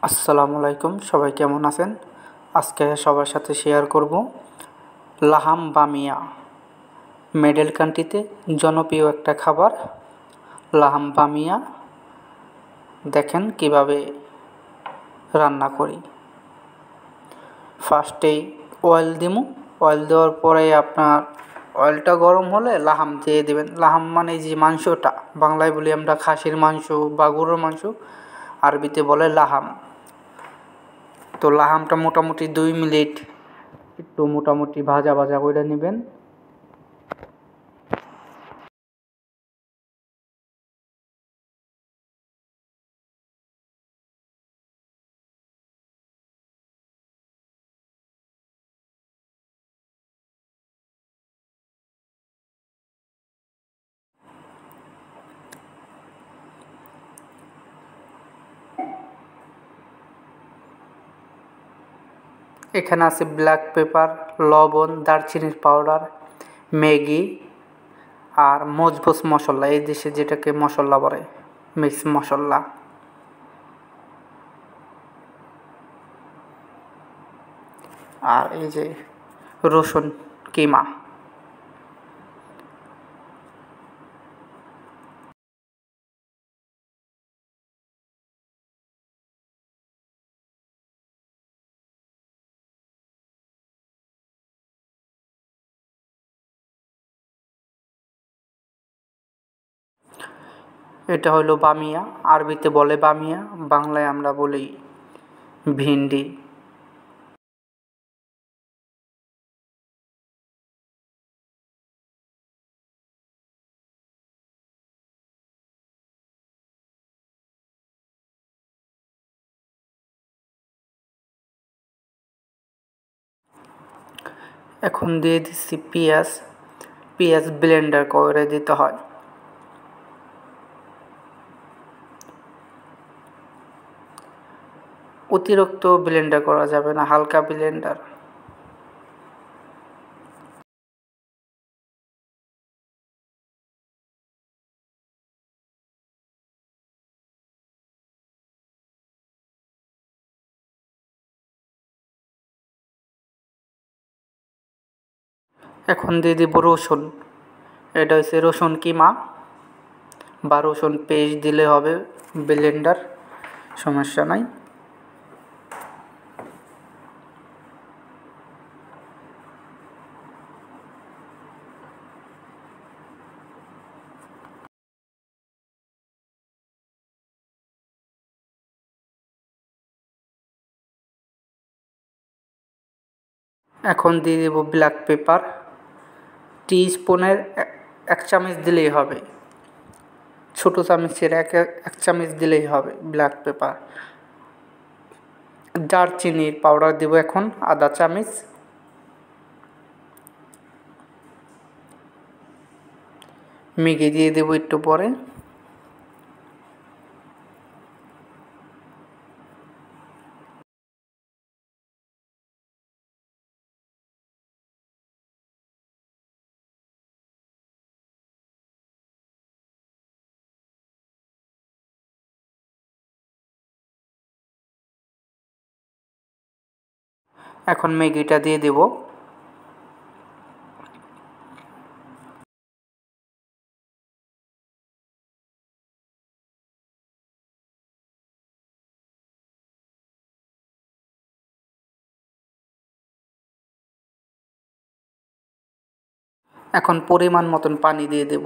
আসসালামু আলাইকুম, সবাই কেমন আছেন? আজকে সবার সাথে শেয়ার করব লাহাম বামিয়া। মিডল কান্ট্রিতে জনপ্রিয় একটা খাবার লাহাম বামিয়া। দেখেন কিভাবে রান্না করি। ফার্স্টেই অয়েল দিমু। অয়েল দেওয়ার পরে আপনার অয়েলটা গরম হলে লাহাম দিয়ে দেবেন। লাহাম মানে যে মাংসটা, বাংলায় বলি আমরা খাসির মাংস বা গরুর মাংস, আরবিতে বলে লাহাম। তো লাহামটা মোটামুটি 2 মিনিট একটু মোটামুটি ভাজা ভাজা করে নেবেন। এখানে আছে ব্ল্যাক পেপার, লবণ, দারচিনির পাউডার, ম্যাগি আর মজবুত মশলা, এই দেশে যেটাকে মশলা বলে, মিক্স মশলা। আর এই যে রসুন কিমা। এটা হলো বামিয়া, আরবিতে বলে বামিয়া, বাংলায় আমরা বলি ভিন্ডি। এখন দিয়ে দিচ্ছি পেঁয়াজ। পেঁয়াজ ব্লেন্ডার করে দিতে হয়। অতিরিক্ত ব্লেন্ডার করা যাবে না, হালকা ব্লেন্ডার। এখন দিয়ে দিব রসুন। এটা হচ্ছে রসুন কিমা বা রসুন পেস্ট দিলে হবে, ব্লেন্ডার, সমস্যা নাই। এখন দিয়ে দেব ব্ল্যাক পেপার। টিস্পুনের 1 চামচ দিলেই হবে, ছোটো চামচের এক চামচ দিলেই হবে ব্ল্যাক পেপার। দারচিনির পাউডার দেব এখন আধা চামচ। ম্যাগি দিয়ে দেব একটু পরে। এখন ম্যাগিটা দিয়ে দেব। এখন পরিমাণ মতন পানি দিয়ে দেব।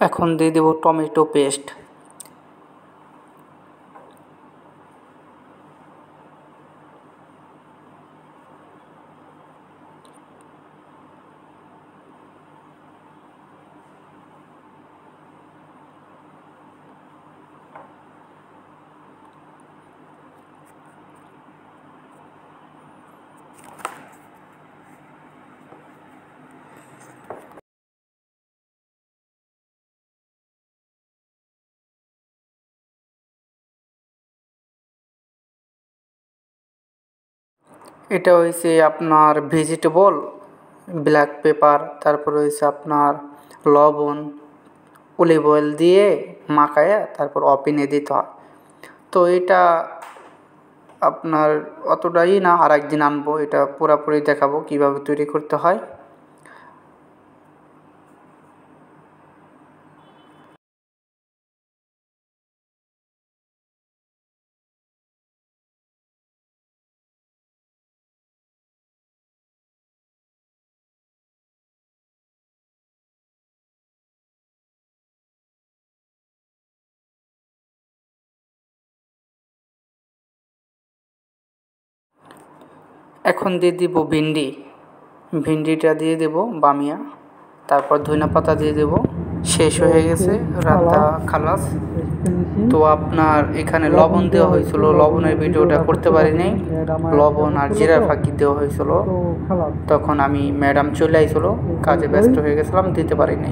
এখন দিয়ে দেব টমেটো পেস্ট। এটা হয়েছে আপনার ভেজিটেবল, ব্ল্যাক পেপার, তারপর হয়েছে আপনার লবণ, অলিভ অয়েল দিয়ে মাখায় তারপর ওভেনে দিতে হয়। তো এটা আপনার অতটাই না, আর একদিন আনবো, এটা পুরোপুরি দেখাবো কিভাবে তৈরি করতে হয়। এখন দিয়ে দিব ভিন্ডি, ভিন্ডিটা দিয়ে দেব বামিয়া, তারপর ধনিয়া পাতা দিয়ে দেব। শেষ হয়ে গেছে রান্না খালাস। তো আপনার এখানে লবণ দেওয়া হয়েছিল, লবণের ভিডিওটা করতে পারিনি, লবণ আর জিরার ফাঁকি দেওয়া হয়েছিল, তখন আমি ম্যাডাম চলে আইছিল, কাজে ব্যস্ত হয়ে গেছিলাম, দিতে পারিনি।